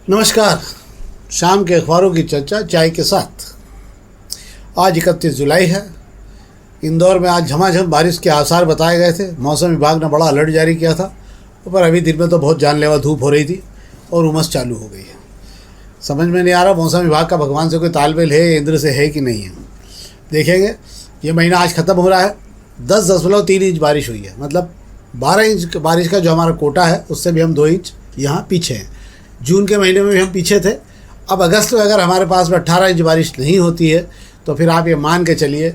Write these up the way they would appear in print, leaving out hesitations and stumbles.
नमस्कार। शाम के अखबारों की चर्चा चाय के साथ। आज 31 जुलाई है। इंदौर में आज झमाझम बारिश के आसार बताए गए थे। मौसम विभाग ने बड़ा अलर्ट जारी किया था, पर अभी दिन में तो बहुत जानलेवा धूप हो रही थी और उमस चालू हो गई है। समझ में नहीं आ रहा मौसम विभाग का भगवान से कोई तालमेल है, इंद्र से है कि नहीं है। देखेंगे। ये महीना आज ख़त्म हो रहा है। 10.3 इंच बारिश हुई है, मतलब 12 इंच बारिश का जो हमारा कोटा है उससे भी हम 2 इंच यहाँ पीछे हैं। जून के महीने में भी हम पीछे थे। अब अगस्त में अगर हमारे पास में 18 इंच बारिश नहीं होती है तो फिर आप ये मान के चलिए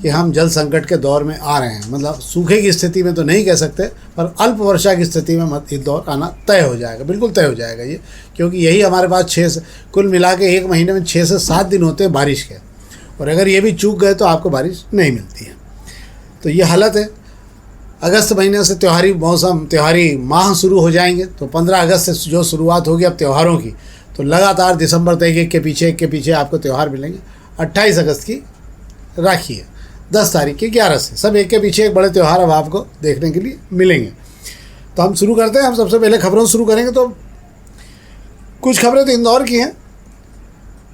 कि हम जल संकट के दौर में आ रहे हैं। मतलब सूखे की स्थिति में तो नहीं कह सकते, पर अल्प वर्षा की स्थिति में इंदौर आना तय हो जाएगा, बिल्कुल तय हो जाएगा ये। क्योंकि यही हमारे पास कुल मिला के एक महीने में 6 से 7 दिन होते हैं बारिश के, और अगर ये भी चूक गए तो आपको बारिश नहीं मिलती है। तो ये हालत है। अगस्त महीने से त्योहारी मौसम, त्योहारी माह शुरू हो जाएंगे। तो 15 अगस्त से जो शुरुआत होगी अब त्योहारों की, तो लगातार दिसंबर तक एक के पीछे आपको त्यौहार मिलेंगे। 28 अगस्त की राखी है, 10 तारीख की 11 से, सब एक के पीछे एक बड़े त्यौहार अब आपको देखने के लिए मिलेंगे। तो हम शुरू करते हैं। हम सबसे पहले खबरों शुरू करेंगे। तो कुछ खबरें तो इंदौर की हैं।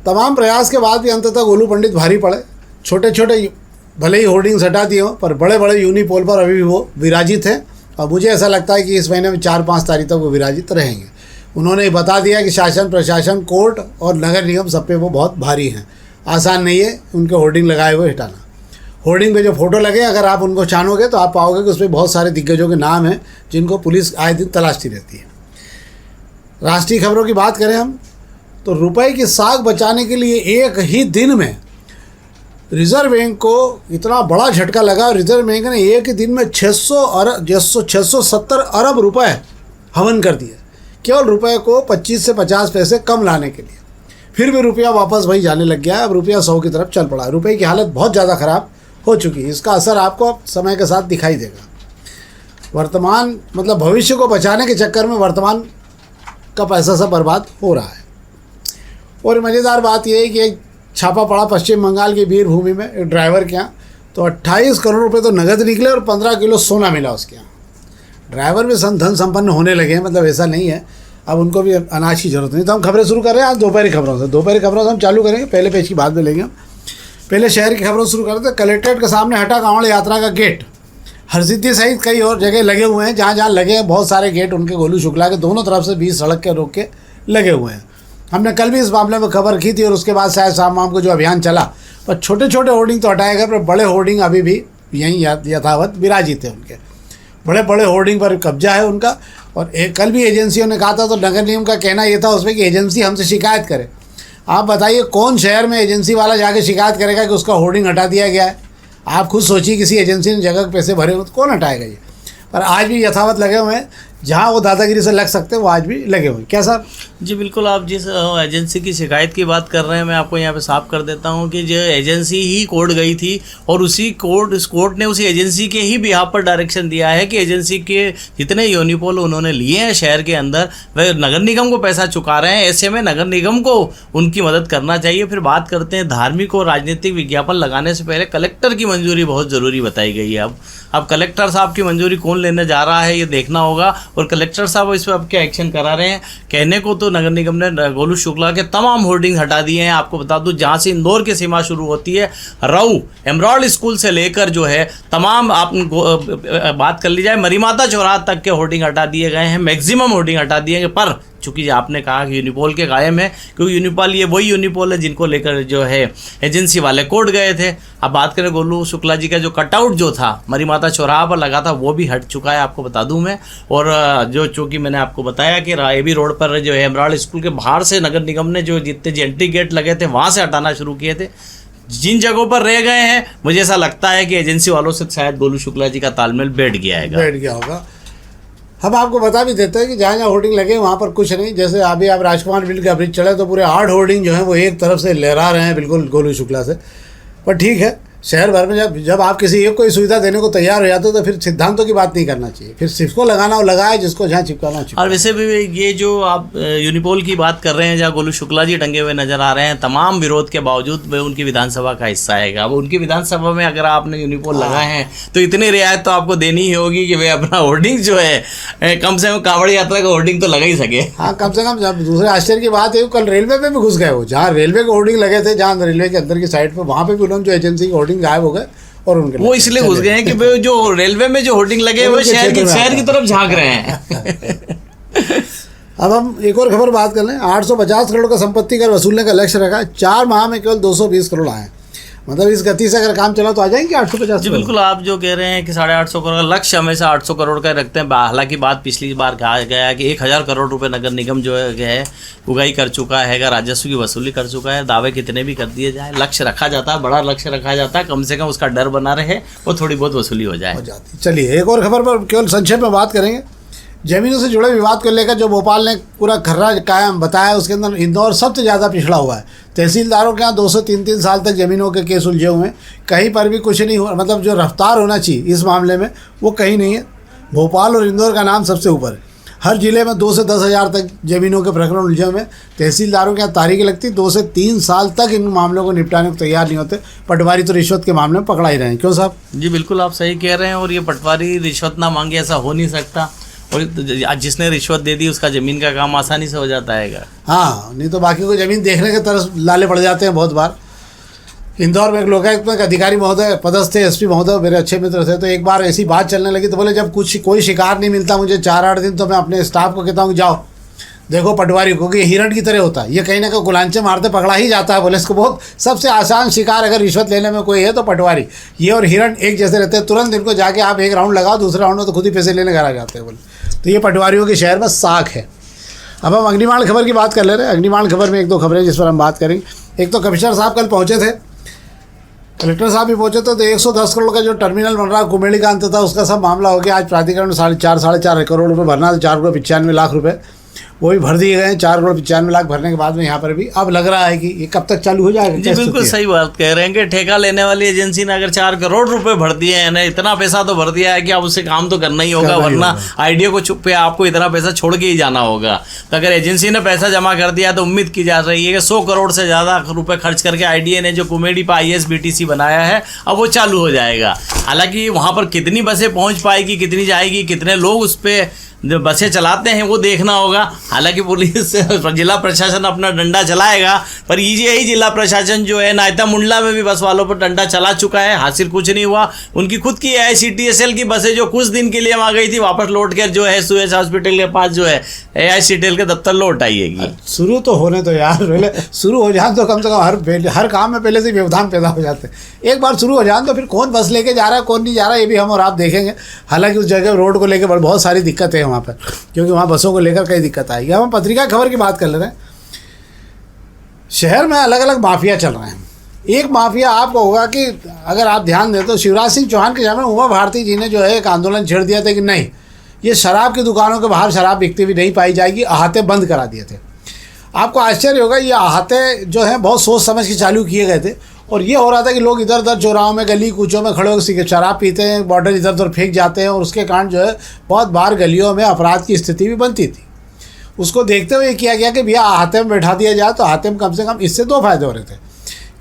तमाम प्रयास के बाद भी अंततः गोलू पंडित भारी पड़े। छोटे छोटे भले ही होर्डिंग्स हटा दिए हों, पर बड़े बड़े यूनिपोल पर अभी भी वो विराजित हैं, और मुझे ऐसा लगता है कि इस महीने में 4-5 तारीख तक वो विराजित रहेंगे। उन्होंने बता दिया कि शासन, प्रशासन, कोर्ट और नगर निगम सब पे वो बहुत भारी हैं। आसान नहीं है उनके होर्डिंग लगाए हुए हटाना। होर्डिंग पे जो फ़ोटो लगे, अगर आप उनको छानोगे तो आप पाओगे कि उसमें बहुत सारे दिग्गजों के नाम हैं जिनको पुलिस आए दिन तलाशती रहती है। राष्ट्रीय खबरों की बात करें हम, तो रुपए की साख बचाने के लिए एक ही दिन में रिजर्व बैंक को इतना बड़ा झटका लगा। रिजर्व बैंक ने एक ही दिन में 670 अरब रुपए हवन कर दिए, केवल रुपए को 25 से 50 पैसे कम लाने के लिए। फिर भी रुपया वापस वही जाने लग गया है। अब रुपया 100 की तरफ चल पड़ा है। रुपये की हालत बहुत ज़्यादा ख़राब हो चुकी है। इसका असर आपको समय के साथ दिखाई देगा। वर्तमान मतलब भविष्य को बचाने के चक्कर में वर्तमान का पैसा सब बर्बाद हो रहा है। और मज़ेदार बात यह है कि एक छापा पड़ा पश्चिम बंगाल की वीरभूमि में एक ड्राइवर के यहाँ, तो 28 करोड़ रुपए तो नगद निकले और 15 किलो सोना मिला उसके यहाँ। ड्राइवर भी धन संपन्न होने लगे हैं, मतलब ऐसा नहीं है अब उनको भी अनाज की जरूरत नहीं। तो हम खबरें शुरू कर रहे हैं आज दोपहरी खबरों से। दोपहरी खबरों से हम चालू करेंगे, पहले पेज की बात में लेंगे हम। पहले शहर की खबरों शुरू करते हैं। कलेक्ट्रेट के सामने हटा कांवड़ यात्रा का गेट। हरसिद्धि सहित कई और जगह लगे हुए हैं। जहाँ जहाँ लगे हैं बहुत सारे गेट उनके गोलू शुक्ला के दोनों तरफ से 20 सड़क के रोक के लगे हुए हैं। हमने कल भी इस मामले में खबर की थी और उसके बाद शायद शाम को जो अभियान चला, पर छोटे छोटे होर्डिंग तो हटाए गए, पर बड़े होर्डिंग अभी भी यहीं यथावत विराजित है। उनके बड़े बड़े होर्डिंग पर कब्जा है उनका। और कल भी एजेंसियों ने कहा था, तो नगर निगम का कहना ये था उसमें कि एजेंसी हमसे शिकायत करे। आप बताइए कौन शहर में एजेंसी वाला जाके शिकायत करेगा कि उसका होर्डिंग हटा दिया गया है। आप खुद सोचिए, किसी एजेंसी ने जगह पैसे भरे हो तो कौन हटाएगा ये। पर आज भी यथावत लगे हुए हैं। जहाँ वो दादागिरी से लग सकते हैं वो आज भी लगे हुए। क्या सर? जी बिल्कुल। आप जिस एजेंसी की शिकायत की बात कर रहे हैं, मैं आपको यहाँ पे साफ कर देता हूँ कि जो एजेंसी ही कोर्ट गई थी और उसी कोर्ट ने उसी एजेंसी के ही बिहाफ पर डायरेक्शन दिया है कि एजेंसी के जितने यूनिपोल उन्होंने लिए हैं शहर के अंदर, वह नगर निगम को पैसा चुका रहे हैं। ऐसे में नगर निगम को उनकी मदद करना चाहिए। फिर बात करते हैं धार्मिक और राजनीतिक विज्ञापन लगाने से पहले कलेक्टर की मंजूरी बहुत ज़रूरी बताई गई है। अब कलेक्टर साहब की मंजूरी कौन लेने जा रहा है ये देखना होगा, और कलेक्टर साहब इस पर अब क्या एक्शन करा रहे हैं। कहने को तो नगर निगम ने गोलू शुक्ला के तमाम होर्डिंग हटा दिए हैं। आपको बता दूं, जहां से इंदौर की सीमा शुरू होती है, राऊ एमराल्ड स्कूल से लेकर जो है तमाम आप बात कर ली जाए मरीमाता चौराहा तक के होर्डिंग हटा दिए गए हैं। मैक्सिमम होर्डिंग हटा दिए गए। पर चूँकि आपने कहा कि यूनिपोल के कायम है, क्योंकि यूनिपोल ये वही यूनिपोल है जिनको लेकर जो है एजेंसी वाले कोर्ट गए थे। अब बात करें गोलू शुक्ला जी का जो कटआउट जो था मरीमाता चौराहा पर लगा था, वो भी हट चुका है, आपको बता दूं मैं। और जो चूँकि मैंने आपको बताया कि रायबी रोड पर जो है एमराल्ड स्कूल के बाहर से नगर निगम ने जो जितने एंट्री गेट लगे थे वहाँ से हटाना शुरू किए थे। जिन जगहों पर रह गए हैं, मुझे ऐसा लगता है कि एजेंसी वालों से शायद गोलू शुक्ला जी का तालमेल बैठ गया होगा। हम आपको बता भी देते हैं कि जहाँ जहाँ होर्डिंग लगे वहाँ पर कुछ नहीं। जैसे अभी आप राजकुमार बिल का ब्रिज चढ़े तो पूरे 8 होर्डिंग जो है वो एक तरफ से लहरा रहे हैं बिल्कुल गोलू शुक्ला से। पर ठीक है, शहर भर में जब आप किसी एक कोई सुविधा देने को तैयार हो जाते हो तो फिर सिद्धांतों की बात नहीं करना चाहिए, फिर सिर्फ लगाना हो लगाए, जिसको जहाँ चिपकाना हो। और वैसे भी ये जो आप यूनिपोल की बात कर रहे हैं, जहाँ गोलू शुक्ला जी टंगे हुए नजर आ रहे हैं, तमाम विरोध के बावजूद वे उनकी विधानसभा का हिस्सा है। अब उनकी विधानसभा में अगर आपने यूनिपोल लगाए हैं तो इतनी रियायत तो आपको देनी ही होगी कि वे अपना होर्डिंग जो है कम से कम कांवड़ यात्रा का होर्डिंग तो लगा ही सके। हाँ, कम से कम। जब दूसरे आश्चर्य की बात है, कल रेलवे पे भी घुस गए वो, जहाँ रेलवे के होर्डिंग लगे थे, जहाँ रेलवे के अंदर की साइड पर, वहाँ पे भी उन्होंने जो एजेंसी के होर्डिंग गायब हो गए और उनके वो इसलिए घुस गए हैं कि वे जो रेलवे में जो होर्डिंग लगे वो शहर की तरफ झांक रहे हैं। अब हम एक और खबर बात कर लें। 850 करोड़ का संपत्ति कर वसूलने का लक्ष्य रखा, 4 माह में केवल 220 करोड़ आए। मतलब इस गति से अगर काम चला तो आ जाएंगे 850। जी बिल्कुल, आप जो कह रहे हैं कि 850 करोड़ का लक्ष्य हमेशा 800 करोड़ का रखते हैं। हालांकि बात पिछली बार कहा गया कि 1000 करोड़ रुपए नगर निगम जो है उगाही कर चुका है, राजस्व की वसूली कर चुका है। दावे कितने भी कर दिए जाए, लक्ष्य रखा जाता है, बड़ा लक्ष्य रखा जाता है, कम से कम उसका डर बना रहे और थोड़ी बहुत वसूली हो जाए। चलिए एक और खबर पर केवल संक्षेप में बात करेंगे। जमीनों से जुड़े विवाद को लेकर जो भोपाल ने पूरा खर्रा कायम बताया, उसके अंदर इंदौर सबसे ज़्यादा पिछड़ा हुआ है। तहसीलदारों के यहाँ 2 से 3 साल तक ज़मीनों के केस उलझे हुए हैं, कहीं पर भी कुछ नहीं हुआ। मतलब जो रफ्तार होना चाहिए इस मामले में वो कहीं नहीं है। भोपाल और इंदौर का नाम सबसे ऊपर है। हर जिले में 2 से 10 हज़ार तक ज़मीनों के प्रकरण उलझे हुए हैं। तहसीलदारों के यहाँ तारीखें लगती, 2 से 3 साल तक इन मामलों को निपटाने को तैयार नहीं होते। पटवारी तो रिश्वत के मामले में पकड़ा ही रहे हैं। क्यों साहब? जी बिल्कुल, आप सही कह रहे हैं। और ये पटवारी रिश्वत ना मांगे ऐसा हो नहीं सकता, और जिसने रिश्वत दे दी उसका ज़मीन का काम आसानी से हो जाता है। हाँ, नहीं तो बाकी को ज़मीन देखने के तरस लाले पड़ जाते हैं बहुत बार। इंदौर में एक लोकायुक्त में अधिकारी महोदय पदस्थ थे, एसपी महोदय मेरे अच्छे मित्र थे। तो एक बार ऐसी बात चलने लगी तो बोले जब कोई शिकार नहीं मिलता मुझे 4-8 दिन, तो मैं अपने स्टाफ को कहता हूँ कि जाओ देखो पटवारी को कि हिरण की तरह होता है, ये कहीं ना कहीं गुलांचे मारते पकड़ा ही जाता है। बोले इसको बहुत सबसे आसान शिकार अगर रिश्वत लेने में कोई है तो पटवारी। ये और हिरण एक जैसे रहते हैं, तुरंत इनको जाके आप एक राउंड लगाओ, दूसरे राउंड में तो खुद ही पैसे लेने घर आ जाते हैं। बोले तो ये पटवारियों के शहर में साख है। अब हम अग्निमाण खबर की बात कर ले रहे हैं। अग्निमाण खबर में 1-2 खबरें जिस पर हम बात करेंगे। एक तो कमिश्नर साहब कल पहुँचे थे, कलेक्टर साहब भी पहुंचे थे। तो 110 करोड़ का जो टर्मिनल बन रहा है कुमेड़ी का अंत था, उसका सब मामला हो गया। आज प्राधिकरण में 4.5 करोड़ रुपये भरना था, 4,95 लाख रुपये वो भी भर दिए गए हैं। 4,95 लाख भरने के बाद में यहाँ पर भी अब लग रहा है कि ये कब तक चालू हो जाएगा। जी बिल्कुल सही बात कह रहे हैं कि ठेका लेने वाली एजेंसी ने अगर 4 करोड़ रुपए भर दिए हैं ना, इतना पैसा तो भर दिया है कि अब उससे काम तो करना ही होगा, वरना आईडीए को चुप पे आपको इतना पैसा छोड़ के ही जाना होगा। तो अगर एजेंसी ने पैसा जमा कर दिया तो उम्मीद की जा रही है कि 100 करोड़ से ज़्यादा रुपए खर्च करके आईडीए ने जो कुमेडी पर ISBTC बनाया है अब वो चालू हो जाएगा। हालांकि वहाँ पर कितनी बसें पहुँच पाएगी, कितनी जाएगी, कितने लोग उस पर जो बसें चलाते हैं वो देखना होगा। हालांकि पुलिस जिला प्रशासन अपना डंडा चलाएगा, पर यही जिला प्रशासन जो है नायता मुंडला में भी बस वालों पर डंडा चला चुका है, हासिल कुछ नहीं हुआ। उनकी खुद की AICTSL की बसें जो कुछ दिन के लिए वहाँ गई थी, वापस लौट कर जो है सुएज हॉस्पिटल के पास जो है AICTL के दफ्तर लौट आइएगी। शुरू तो होने तो यार, पहले शुरू हो जाए तो कम से कम हर काम में पहले से व्यवधान पैदा हो जाते हैं। एक बार शुरू हो जाए तो फिर कौन बस लेके जा रहा है कौन नहीं जा रहा है ये भी हम और आप देखेंगे। हालांकि उस जगह रोड को लेकर बहुत सारी दिक्कत है वहाँ पर, क्योंकि वहाँ बसों को लेकर कई दिक्कत आएगी। अब हम पत्रिका खबर की बात कर ले रहे हैं। शहर में अलग अलग माफिया चल रहे हैं। एक माफिया आपको होगा कि अगर आप ध्यान दें तो शिवराज सिंह चौहान के समय उमा भारती जी ने जो है एक आंदोलन छेड़ दिया था कि नहीं, ये शराब की दुकानों के बाहर शराब बिकती हुई नहीं पाई जाएगी, अहाते बंद करा दिए थे। आपको आश्चर्य होगा, ये अहाते जो है बहुत सोच समझ के चालू किए गए थे। और ये हो रहा था कि लोग इधर उधर चौराहों में गली कूचों में खड़े होकर शराब पीते हैं, बॉटल इधर उधर फेंक जाते हैं, और उसके कारण जो है बहुत बार गलियों में अपराध की स्थिति भी बनती थी। उसको देखते हुए किया गया कि भैया अहाते में बैठा दिया जाए, तो अहाते में कम से कम इससे 2 फायदे हो रहे थे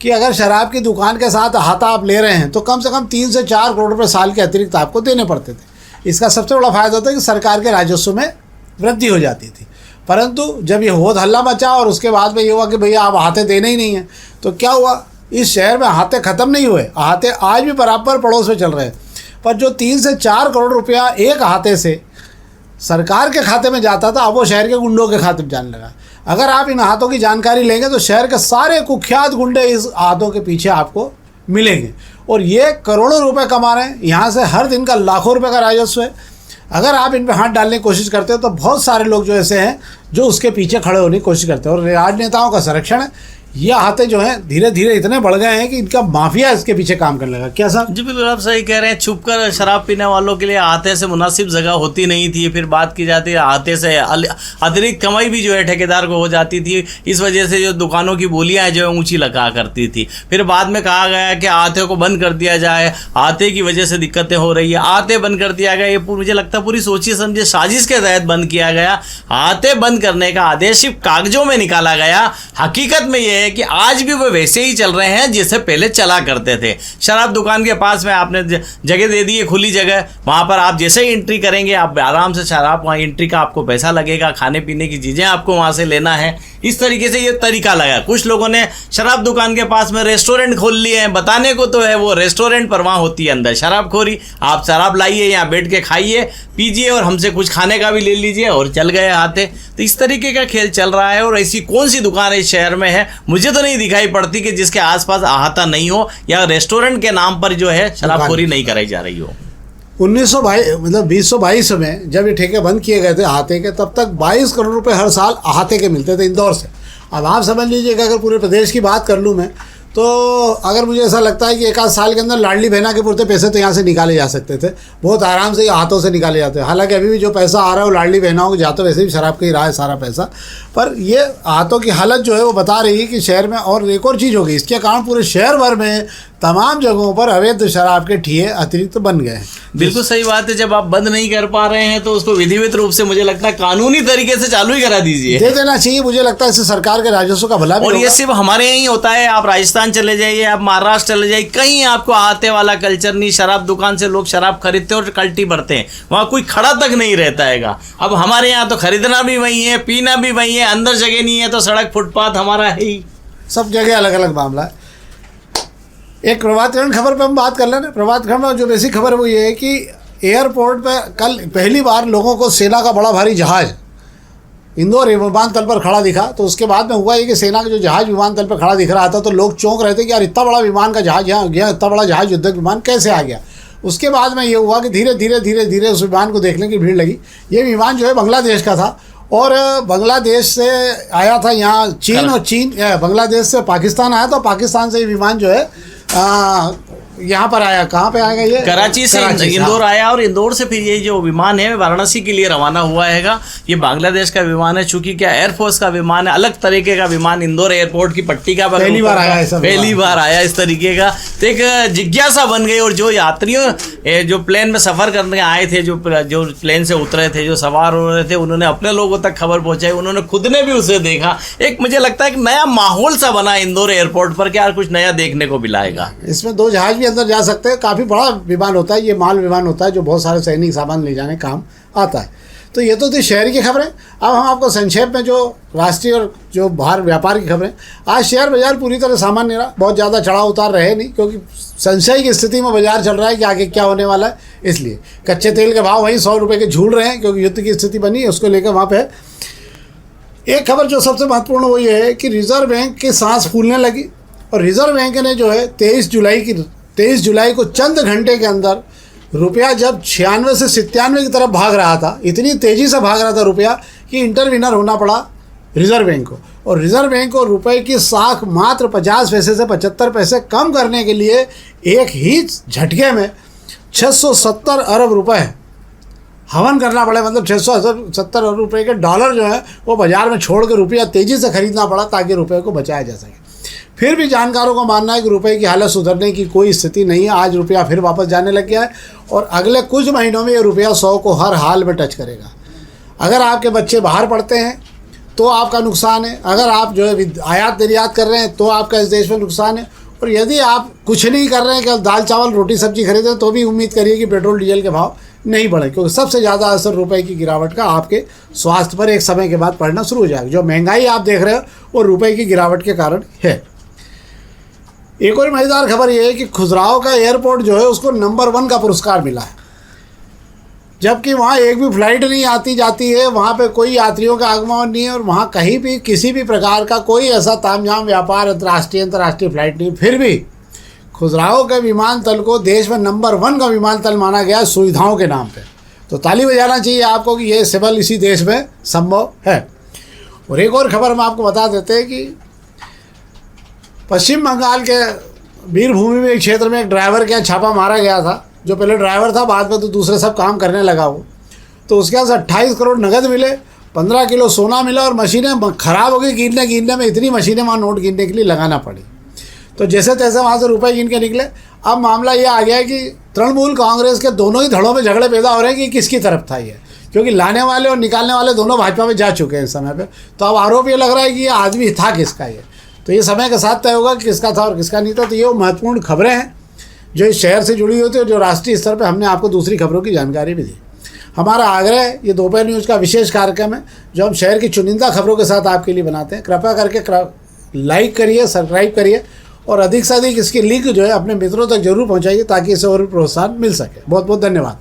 कि अगर शराब की दुकान के साथ अहाता आप ले रहे हैं तो कम से कम 3 से 4 करोड़ रुपये साल के अतिरिक्त आपको देने पड़ते थे। इसका सबसे बड़ा फायदा होता है कि सरकार के राजस्व में वृद्धि हो जाती थी। परंतु जब ये होद हल्ला मचा और उसके बाद में ये हुआ कि भैया आप अहाते देने ही नहीं हैं, तो क्या हुआ, इस शहर में अहाते ख़त्म नहीं हुए, अहाते आज भी बराबर पड़ोस में चल रहे हैं। पर जो 3 से 4 करोड़ रुपया एक अहाते से सरकार के खाते में जाता था, अब वो शहर के गुंडों के खाते में जाने लगा। अगर आप इन अहातों की जानकारी लेंगे तो शहर के सारे कुख्यात गुंडे इस अहातों के पीछे आपको मिलेंगे, और ये करोड़ों रुपए कमा रहे हैं। यहाँ से हर दिन का लाखों रुपए का राजस्व है। अगर आप इन पर हाथ डालने की कोशिश करते हो तो बहुत सारे लोग जो ऐसे हैं जो उसके पीछे खड़े होने की कोशिश करते हैं, और राजनेताओं का संरक्षण है। ये आहते जो हैं धीरे धीरे इतने बढ़ गए हैं कि इनका माफिया इसके पीछे काम करने लगा। क्या साहब? जी बिल्कुल, आप सही कह रहे हैं। छुपकर शराब पीने वालों के लिए आहते से मुनासिब जगह होती नहीं थी। फिर बात की जाती है आहते से अतिरिक्त कमाई भी जो है ठेकेदार को हो जाती थी। इस वजह से जो दुकानों की बोलियां जो है ऊंची लगा करती थी। फिर बाद में कहा गया कि आहते को बंद कर दिया जाए, आहते की वजह से दिक्कतें हो रही है, आहते बंद कर दिया गया। ये मुझे लगता है पूरी सोची समझे साजिश के तहत बंद किया गया। आहते बंद करने का आदेश सिर्फ कागजों में निकाला गया। हकीकत में यह है कि आज भी वो वैसे ही चल रहे हैं जैसे पहले चला करते थे। शराब दुकान के पास में आपने जगह दे दी है, खुली जगह, वहां पर आप जैसे ही एंट्री करेंगे आप आराम से शराब, वहां एंट्री का आपको पैसा लगेगा, खाने पीने की चीजें आपको वहां से लेना है। इस तरीके से ये तरीका लगा। कुछ लोगों ने शराब दुकान के पास में रेस्टोरेंट खोल लिए हैं। बताने को तो है वो रेस्टोरेंट, पर वहां होती है अंदर शराबखोरी। आप शराब लाइए, यहाँ बैठ के खाइए पीजिए और हमसे कुछ खाने का भी ले लीजिए और चल गए आते। तो इस तरीके का खेल चल रहा है। और ऐसी कौन सी दुकान इस शहर में है, मुझे तो नहीं दिखाई पड़ती कि जिसके आसपास अहाता नहीं हो या रेस्टोरेंट के नाम पर जो है शराबखोरी नहीं कराई जा रही हो। 2022 में जब ये ठेके बंद किए गए थे अहाते के, तब तक 22 करोड़ रुपए हर साल अहाते के मिलते थे इंदौर से। अब आप समझ लीजिए कि अगर पूरे प्रदेश की बात कर लूँ मैं, तो अगर मुझे ऐसा लगता है कि एक आध साल के अंदर लाडली बहना के पूरे पैसे तो यहाँ से निकाले जा सकते थे, बहुत आराम से हाथों से निकाले जाते हैं। हालांकि अभी भी जो पैसा आ रहा है वो लाडली बहनाओं को जाता, वैसे भी शराब का ही रहा है सारा पैसा। पर ये हाथों की हालत जो है वो बता रही है कि शहर में, और एक और चीज़ हो गई इसके कारण पूरे शहर भर में तमाम जगहों पर अवैध शराब के ठिए अतिरिक्त बन गए हैं। बिल्कुल सही बात है। जब आप बंद नहीं कर पा रहे हैं तो उसको विधिवत रूप से मुझे लगता है कानूनी तरीके से चालू ही करा दीजिए, दे देना चाहिए। मुझे लगता है इससे सरकार के राजस्व का भला भी और ये सिर्फ हमारे यहाँ ही होता है। आप राजस्थान चले जाइए, आप महाराष्ट्र चले जाइए, कहीं आपको आहते वाला कल्चर नहीं। शराब दुकान से लोग शराब खरीदते हैं और कल्टी भरते हैं, वहाँ कोई खड़ा तक नहीं रहता हैगा। अब हमारे यहाँ तो खरीदना भी वही है, पीना भी वही है, अंदर जगह नहीं है तो सड़क फुटपाथ हमारा है ही। सब जगह अलग अलग मामला है। एक प्रभात खबर खबर पे हम बात कर लेना। प्रभात खबर में जो बेसिक खबर है वो ये है कि एयरपोर्ट पे कल पहली बार लोगों को सेना का बड़ा भारी जहाज इंदौर विमानतल पर खड़ा दिखा। तो उसके बाद में हुआ ये कि सेना का जो जहाज विमानतल पर खड़ा दिख रहा था तो लोग चौंक रहे थे कि यार इतना बड़ा विमान का जहाज यहाँ गया, इतना बड़ा जहाज युद्धक विमान कैसे आ गया। उसके बाद में ये हुआ कि धीरे धीरे धीरे धीरे उस विमान को देखने की भीड़ लगी। ये विमान जो है बांग्लादेश का था और बांग्लादेश से आया था यहाँ चीन, और चीन बांग्लादेश से पाकिस्तान आया, तो पाकिस्तान से ये विमान जो है यहाँ पर आया। कहाँ पे आएगा ये? कराची से इंदौर आया, और इंदौर से फिर ये जो विमान है वाराणसी के लिए रवाना हुआ हैगा। ये बांग्लादेश का विमान है, चूंकि क्या एयरफोर्स का विमान है, अलग तरीके का विमान। इंदौर एयरपोर्ट की पट्टी का पहली बार आया इस तरीके का। तो एक जिज्ञासा बन गई। और जो यात्रियों जो प्लेन में सफर करने आए थे, जो प्लेन से उतरे थे, जो सवार हो रहे थे, उन्होंने अपने लोगों तक खबर पहुंचाई, उन्होंने खुद ने भी उसे देखा। एक मुझे लगता है कि नया माहौल सा बना इंदौर एयरपोर्ट पर, क्या कुछ नया देखने को मिलाएगा। इसमें 2 जहाज भी अंदर जा सकते हैं। काफ़ी बड़ा विमान होता है ये, माल विमान होता है जो बहुत सारे सैनिक सामान ले जाने काम आता है। तो ये तो थी शहर की खबरें। अब हम आपको संक्षेप में जो राष्ट्रीय और जो बाहर व्यापार की खबरें। आज शेयर बाजार पूरी तरह सामान्य रहा, बहुत ज़्यादा चढ़ाव उतार रहे नहीं, क्योंकि संशय की स्थिति में बाजार चल रहा है कि आगे क्या होने वाला है। इसलिए कच्चे तेल के भाव वहीं 100 रुपये के झूल रहे हैं, क्योंकि युद्ध की स्थिति बनी है, उसको लेकर वहाँ पर एक खबर जो सबसे महत्वपूर्ण वो ये है कि रिजर्व बैंक की सांस फूलने लगी। और रिजर्व बैंक ने जो है 23 जुलाई को चंद घंटे के अंदर रुपया जब 96 से 97 की तरफ भाग रहा था, इतनी तेज़ी से भाग रहा था रुपया कि इंटरविनर होना पड़ा रिजर्व बैंक को। और रिजर्व बैंक को रुपए की साख मात्र 50 पैसे से 75 पैसे कम करने के लिए एक ही झटके में 670 अरब रुपए हवन करना पड़े। मतलब 670 अरब रुपए के डॉलर जो है वो बाजार में छोड़ के रुपया तेज़ी से खरीदना पड़ा ताकि रुपये को बचाया जा सके। फिर भी जानकारों का मानना है कि रुपए की हालत सुधरने की कोई स्थिति नहीं है। आज रुपया फिर वापस जाने लग गया है और अगले कुछ महीनों में ये रुपया 100 को हर हाल में टच करेगा। अगर आपके बच्चे बाहर पढ़ते हैं तो आपका नुकसान है, अगर आप जो है आयात निर्यात कर रहे हैं तो आपका इस देश में नुकसान है, और यदि आप कुछ नहीं कर रहे हैं कि दाल चावल रोटी सब्जी खरीदें तो भी उम्मीद करिए कि पेट्रोल डीजल के भाव नहीं बढ़े, क्योंकि सबसे ज़्यादा असर रुपए की गिरावट का आपके स्वास्थ्य पर एक समय के बाद पड़ना शुरू हो जाएगा। जो महंगाई आप देख रहे हो वो रुपए की गिरावट के कारण है। एक और मज़ेदार खबर यह है कि खुजराहो का एयरपोर्ट जो है उसको नंबर 1 का पुरस्कार मिला है, जबकि वहाँ एक भी फ्लाइट नहीं आती जाती है, वहाँ पे कोई यात्रियों का आगमन नहीं है, और वहाँ कहीं भी किसी भी प्रकार का कोई ऐसा तामझाम व्यापार अंतर्राष्ट्रीय फ्लाइट नहीं। फिर भी खुजराहो के विमानतल को देश में नंबर 1 का विमानतल माना गया सुविधाओं के नाम पे। तो ताली बजाना चाहिए आपको कि ये सिविल इसी देश में संभव है। और एक और खबर हम आपको बता देते हैं कि पश्चिम बंगाल के वीरभूमि में एक क्षेत्र में एक ड्राइवर के यहाँ छापा मारा गया था, जो पहले ड्राइवर था, बाद में तो दूसरे सब काम करने लगा वो। तो उसके यहाँ से 28 करोड़ नगद मिले, 15 किलो सोना मिला और मशीनें ख़राब हो गई गिनने में, इतनी मशीनें वहाँ नोट गिनने के लिए लगाना पड़ी। तो जैसे तैसे वहाँ से रुपए गिन के निकले। अब मामला ये आ गया है कि तृणमूल कांग्रेस के दोनों ही धड़ों में झगड़े पैदा हो रहे हैं कि किसकी तरफ था ये, क्योंकि लाने वाले और निकालने वाले दोनों भाजपा में जा चुके हैं इस समय पे। तो अब आरोप ये लग रहा है कि ये आदमी था किसका ये। तो ये समय के साथ तय होगा कि किसका था और किसका नहीं था। तो ये महत्वपूर्ण खबरें हैं जो इस शहर से जुड़ी होती है, जो राष्ट्रीय स्तर पर हमने आपको दूसरी खबरों की जानकारी भी दी। हमारा आग्रह है, ये दोपहर न्यूज़ का विशेष कार्यक्रम है जो हम शहर की चुनिंदा खबरों के साथ आपके लिए बनाते हैं। कृपया करके लाइक करिए, सब्सक्राइब करिए और अधिक से अधिक इसकी लिंक जो है अपने मित्रों तक जरूर पहुंचाइए ताकि इसे और प्रोत्साहन मिल सके। बहुत बहुत धन्यवाद।